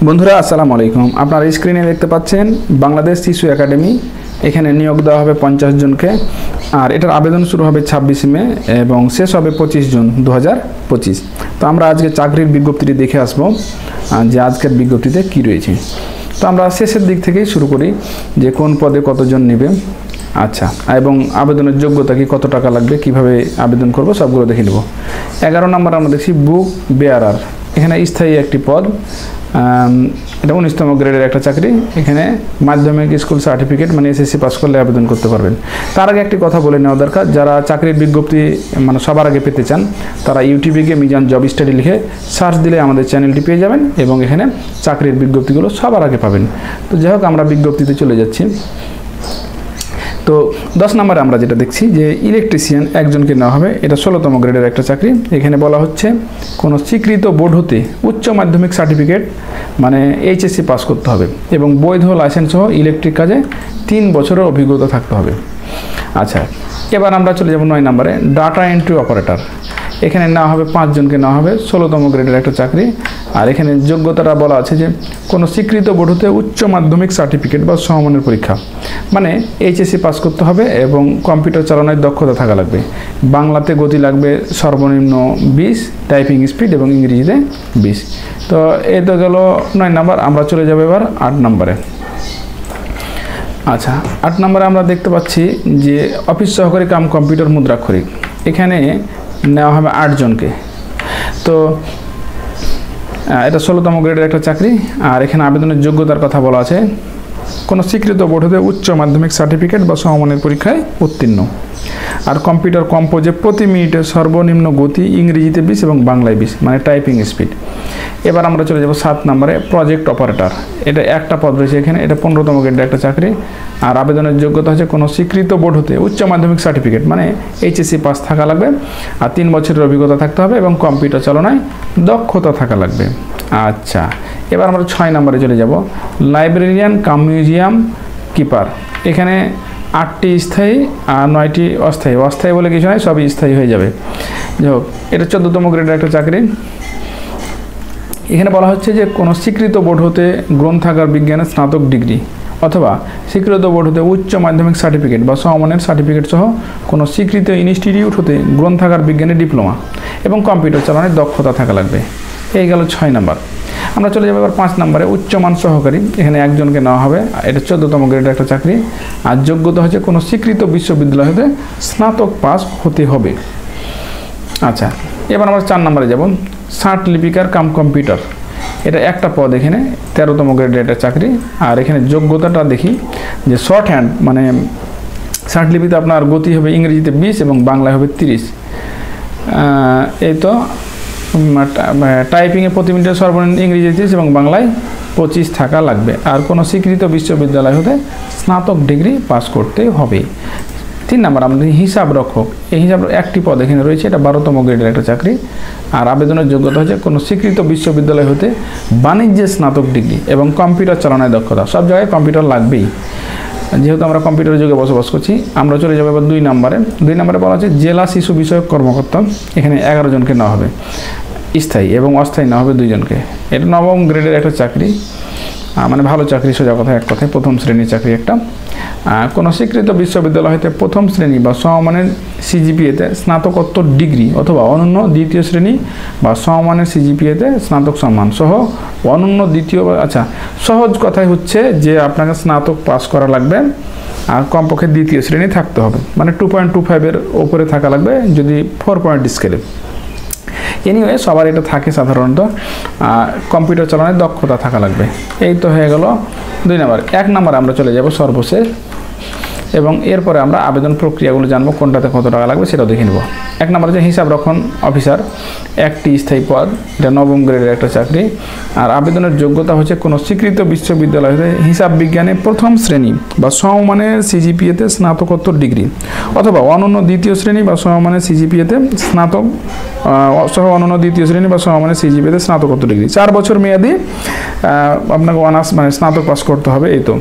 বন্ধুরা আসসালামু আলাইকুম। আপনারা স্ক্রিনে দেখতে পাচ্ছেন বাংলাদেশ শিশু একাডেমি। এখানে নিয়োগ দেওয়া হবে 50 জনকে, আর এটার আবেদন শুরু হবে 26 মে এবং শেষ হবে 25 জুন 2025। তো আমরা আজকে চাকরির বিজ্ঞপ্তিটি দেখে আসবো যে আজকের বিজ্ঞপ্তিতে কি রয়েছে। তো আমরা শেষের দিক থেকেই শুরু করি যে কোন পদে কতজন নেবে, আচ্ছা, এবং আবেদনের যোগ্যতা কি, কত টাকা লাগবে, কিভাবে আবেদন করব সবগুলো দেখে নেব। 11 নম্বর আমরা দেখছি বুক বেয়ারার। এখানে স্থায়ী একটি পদ, এটা 19তম গ্রেডের একটা চাকরি। এখানে মাধ্যমিক স্কুল সার্টিফিকেট মানে এসএসসি পাস করলে আবেদন করতে পারবেন। তার আগে একটি কথা বলে নেওয়া দরকার, যারা চাকরির বিজ্ঞপ্তি মানে সবার আগে পেতে চান তারা ইউটিউবে গিয়ে মিজান জব স্টাডি লিখে সার্চ দিলে আমাদের চ্যানেলটি পেয়ে যাবেন এবং এখানে চাকরির বিজ্ঞপ্তিগুলো সবার আগে পাবেন। তো যাই হোক, আমরা বিজ্ঞপ্তিতে চলে যাচ্ছি। তো 10 নম্বরে আমরা যেটা দেখছি যে ইলেকট্রিশিয়ান একজনকে নেওয়া হবে। এটা 16তম গ্রেডের একটা চাকরি। এখানে বলা হচ্ছে কোনো স্বীকৃত বোর্ড হতে উচ্চ মাধ্যমিক সার্টিফিকেট মানে এইচএসসি পাস করতে হবে এবং বৈধ লাইসেন্স সহ ইলেকট্রিক কাজে 3 বছরের অভিজ্ঞতা থাকতে হবে। আচ্ছা, এবার আমরা চলে যাব 9 নম্বরে ডাটা এন্ট্রি অপারেটর। এখানে নেওয়া হবে 5 জনকে নেওয়া হবে। 16তম গ্রেডের একটা চাকরি। আর এখানে যোগ্যতাটা বলা আছে যে কোনো স্বীকৃত বোর্ড হতে উচ্চ মাধ্যমিক সার্টিফিকেট বা সমমানের পরীক্ষা মানে এইচএসসি পাস করতে হবে এবং কম্পিউটার চালানোর দক্ষতা থাকা লাগবে। বাংলাতে গতি লাগবে সর্বনিম্ন 20, টাইপিং স্পিড এবং ইংরেজিতে 20। তো এই তো গেল 9 নম্বর। আমরা চলে যাব এবার 8 নম্বরে। আচ্ছা, 8 নম্বরে আমরা দেখতে পাচ্ছি যে অফিস সহকারী কাম কম্পিউটার মুদ্রাক্ষরিক। এখানে নেওয়া হবে 8 জনকে। তো এটা 16তম গ্রেডের একটা চাকরি। আর এখানে আবেদনের যোগ্যতার কথা বলা আছে কোনো স্বীকৃত বোর্ড হতে উচ্চ মাধ্যমিক সার্টিফিকেট বা সমমানের পরীক্ষায় উত্তীর্ণ। আর কম্পিউটার কম্পোজে প্রতি মিনিটে সর্বনিম্ন গতি ইংরেজিতে 20 এবং বাংলায় 20 মানে টাইপিং স্পিড। এবার আমরা চলে যাব 7 নম্বরে প্রজেক্ট অপারেটর। এটা একটা পদ রয়েছে এখানে। এটা 15তম গ্রেডের একটা চাকরি। আর আবেদনের যোগ্যতা হচ্ছে কোনো স্বীকৃত বোর্ড হতে উচ্চ মাধ্যমিক সার্টিফিকেট মানে এইচএসসি পাস থাকা লাগবে আর 3 বছরের অভিজ্ঞতা থাকতে হবে এবং কম্পিউটার চালনায় দক্ষতা থাকা লাগবে। আচ্ছা, এবার আমরা 6 নম্বরে চলে যাব লাইব্রেরিয়ান কাম মিউজিয়াম কিপার। এখানে 8টি স্থায়ী আর 9টি অস্থায়ী। অস্থায়ী বলে কিছু নয়, সবই স্থায়ী হয়ে যাবে। যাই হোক, এটা 14তম গ্রেডের একটা চাকরি। এখানে বলা হচ্ছে যে কোনো স্বীকৃত বোর্ড হতে গ্রন্থাগার বিজ্ঞানে স্নাতক ডিগ্রি অথবা স্বীকৃত বোর্ড হতে উচ্চ মাধ্যমিক সার্টিফিকেট বা সমমানের সার্টিফিকেট সহ কোনো স্বীকৃত ইনস্টিটিউট হতে গ্রন্থাগার বিজ্ঞানে ডিপ্লোমা এবং কম্পিউটার চালানোর দক্ষতা থাকা লাগবে। এই গেল 6 নম্বর। আমরা চলে যাবো এবার 5 নম্বরে উচ্চমান সহকারী। এখানে একজনকে নেওয়া হবে। এটা 14তম গ্রেডের একটা চাকরি। আর যোগ্যতা হচ্ছে কোনো স্বীকৃত বিশ্ববিদ্যালয় হতে স্নাতক পাস হতে হবে। আচ্ছা, এবার আমরা 4 নম্বরে যাব ষাট লিপিকার কাম কম্পিউটার। এটা একটা পদ এখানে 13তম গ্রেডের একটা চাকরি। আর এখানে যোগ্যতাটা দেখি যে শর্ট হ্যান্ড মানে ষাট লিপিতে আপনার গতি হবে ইংরেজিতে 20 এবং বাংলায় হবে 30। এই তো টাইপিংয়ে প্রতি মিনিটে সর্বনিম্ন ইংরেজি 30 এবং বাংলায় 25 থাকা লাগবে। আর কোনো স্বীকৃত বিশ্ববিদ্যালয় হতে স্নাতক ডিগ্রি পাস করতে হবে। 3 নম্বর আমাদের হিসাব রক্ষক। এই হিসাব একটি পদ এখানে রয়েছে। এটা 12তম গ্রেডের একটা চাকরি। আর আবেদনের যোগ্যতা হচ্ছে কোনো স্বীকৃত বিশ্ববিদ্যালয় হতে বাণিজ্যে স্নাতক ডিগ্রি এবং কম্পিউটার চালানোর দক্ষতা। সব জায়গায় কম্পিউটার লাগবেই, যেহেতু আমরা কম্পিউটারের যুগে বসবাস করছি। আমরা চলে যাবো এবার 2 নম্বরে। 2 নম্বরে বলা হচ্ছে জেলা শিশু বিষয়ক কর্মকর্তা। এখানে 11 জনকে নেওয়া হবে। স্থায়ী এবং অস্থায়ী নেওয়া হবে 2 জনকে। এটা 9ম গ্রেডের একটা চাকরি, মানে ভালো চাকরি, সোজা কথা এক কথায় 1ম শ্রেণীর চাকরি একটা। কোনো স্বীকৃত বিশ্ববিদ্যালয় হতে 1ম শ্রেণী বা সমমানের সিজিপিএতে স্নাতকোত্তর ডিগ্রি অথবা অনন্য 2য় শ্রেণী বা সমমানের সিজিপিএতে স্নাতক সম্মান সহ অনন্য 2য়। আচ্ছা, সহজ কথাই হচ্ছে যে আপনাকে স্নাতক পাস করা লাগবে আর কমপক্ষে 2য় শ্রেণী থাকতে হবে, মানে 2.25-এর ওপরে থাকা লাগবে যদি 4 পয়েন্ট স্কেলে। এনিওয়ে সবার এটা থাকে সাধারণত। কম্পিউটার চালানোর দক্ষতা থাকা লাগবে। এই তো হয়ে গেল 2 নম্বর। 1 নম্বরে আমরা চলে যাব সর্বশেষ এবং এরপরে আমরা আবেদন প্রক্রিয়াগুলো জানবো, কোনটাতে কত টাকা লাগবে সেটাও দেখে নেব। 1 নম্বরে যে হিসাব রক্ষণ অফিসার, একটি স্থায়ী পদ। এটা 9ম গ্রেডের একটা চাকরি। আর আবেদনের যোগ্যতা হচ্ছে কোনো স্বীকৃত বিশ্ববিদ্যালয় হতে হিসাব বিজ্ঞানে 1ম শ্রেণী বা সমমানের সিজিপিএতে স্নাতকোত্তর ডিগ্রি অথবা অনন্য 2য় শ্রেণী বা সমমানের সিজিপিএতে স্নাতক সহ অনন্য 2য় শ্রেণী বা সমমানের সিজিপিএতে স্নাতকোত্তর ডিগ্রি 4 বছর মেয়াদি আপনাকে অনার্স মানে স্নাতক পাস করতে হবে। এই তো।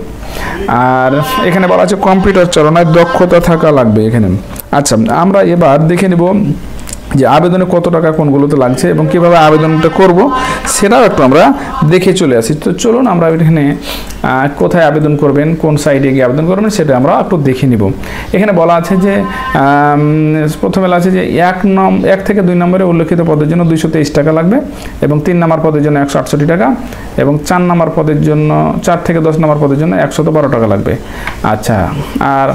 আর এখানে বলা আছে কম্পিউটার চালানোর দক্ষতা থাকা লাগবে এখানে। আচ্ছা, আমরা এবার দেখে নেব যে আবেদনে কত টাকা কোনগুলোতে লাগছে এবং কীভাবে আবেদনটা করব সেটাও একটু আমরা দেখে চলে আসি। তো চলুন আমরা এখানে কোথায় আবেদন করবেন, কোন সাইটে গিয়ে আবেদন করবেন সেটা আমরা একটু দেখে নিব। এখানে বলা আছে যে প্রথমে আছে যে 1 থেকে 2 নম্বরে উল্লেখিত পদের জন্য 223 টাকা লাগবে এবং 3 নম্বর পদের জন্য 168 টাকা এবং 4 নম্বর পদের জন্য 4 থেকে 10 নম্বর পদের জন্য 112 টাকা লাগবে। আচ্ছা, আর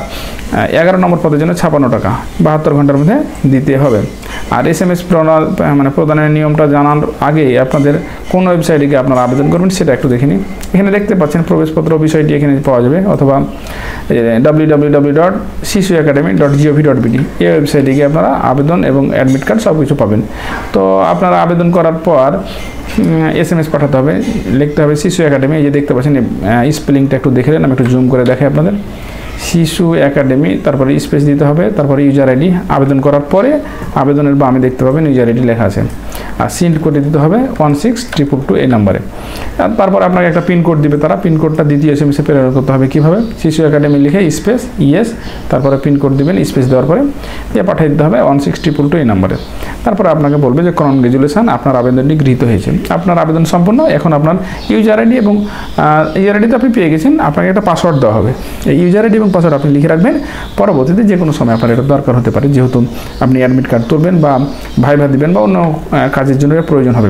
11 নম্বর পদের জন্য 56 টাকা 72 ঘন্টার মধ্যে দিতে হবে। আর SMS প্রদানের নিয়মটা জানার আগে আপনাদের কোন ওয়েবসাইটে গিয়ে আপনারা আবেদন করবেন সেটা একটু দেখে নিন। এখানে দেখতে পাচ্ছেন প্রবেশপত্র বিষয়টি এখানে পাওয়া যাবে, অথবা www.sisuacademy.gov.bd এই ওয়েবসাইটে গিয়ে আপনারা আবেদন এবং অ্যাডমিট কার্ড সব কিছু পাবেন। তো আপনারা আবেদন করার পর SMS পাঠাতে হবে, লিখতে হবে শিশু একাডেমি। এই যে দেখতে পাচ্ছেন স্পেলিংটা একটু দেখে নেন, আমি একটু জুম করে দেখাই আপনাদের। শিশু একাডেমি, তারপরে স্পেস দিতে হবে, তারপরে ইউজার আইডি। আবেদন করার পরে আবেদনের বামে দেখতে পাবেন ইউজার আইডি লেখা আছে, আর সেন্ড করে দিতে হবে 16222 এই নাম্বারে। তারপর আপনাকে একটা পিনকোড দিবে তারা, পিনকোডটা দ্বিতীয় SMS-এ প্রেরণ করতে হবে। কীভাবে? শিশু একাডেমি লিখে স্পেস ইয়েস, তারপরে পিনকোড দিবেন, স্পেস দেওয়ার পরে দিয়ে পাঠিয়ে দিতে হবে 16222 এই নাম্বারে। তারপরে আপনাকে বলবে যে কনগ্রেচুলেশন, আপনার আবেদনটি গৃহীত হয়েছে, আপনার আবেদন সম্পূর্ণ। এখন আপনার ইউজার আইডি এবং ইউজার আইডি তো আপনি পেয়ে গেছেন, আপনাকে একটা পাসওয়ার্ড দেওয়া হবে। এই ইউজার আইডি এবং পাসওয়ার্ড আপনি লিখে রাখবেন, পরবর্তীতে যে কোনো সময় আপনার এটা দরকার হতে পারে, যেহেতু আপনি অ্যাডমিট কার্ড তুলবেন বা ভাইভা দিবেন বা অন্য কাজের জন্য প্রয়োজন হবে।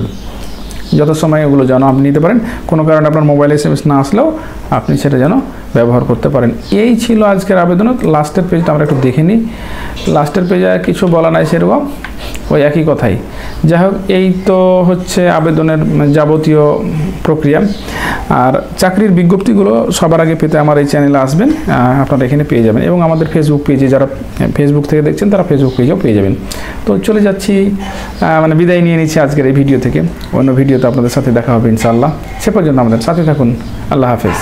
যত সময় ওগুলো যেন আপনি নিতে পারেন, কোনো কারণে আপনার মোবাইলে SMS না আসলেও আপনি সেটা যেন ব্যবহার করতে পারেন। এই ছিল আজকের আবেদনের লাস্টের পেজটা আমরা একটু দেখে নিই। লাস্টের পেজে কিছু বলা নাই সেরকম, ওই একই কথাই। যাই হোক, এই তো হচ্ছে আবেদনের যাবতীয় প্রক্রিয়া। আর চাকরির বিজ্ঞপ্তিগুলো সবার আগে পেতে আমার এই চ্যানেলে আসবেন, আপনারা এখানে পেয়ে যাবেন। এবং আমাদের ফেসবুক পেজে, যারা ফেসবুক থেকে দেখছেন তারা ফেসবুক পেজেও পেয়ে যাবেন। তো চলে যাচ্ছি, বিদায় নিয়ে নিচ্ছি আজকের এই ভিডিও থেকে। অন্য ভিডিওতে আপনাদের সাথে দেখা হবে ইনশাআল্লাহ। সে পর্যন্ত আমাদের সাথে থাকুন। আল্লাহ হাফেজ।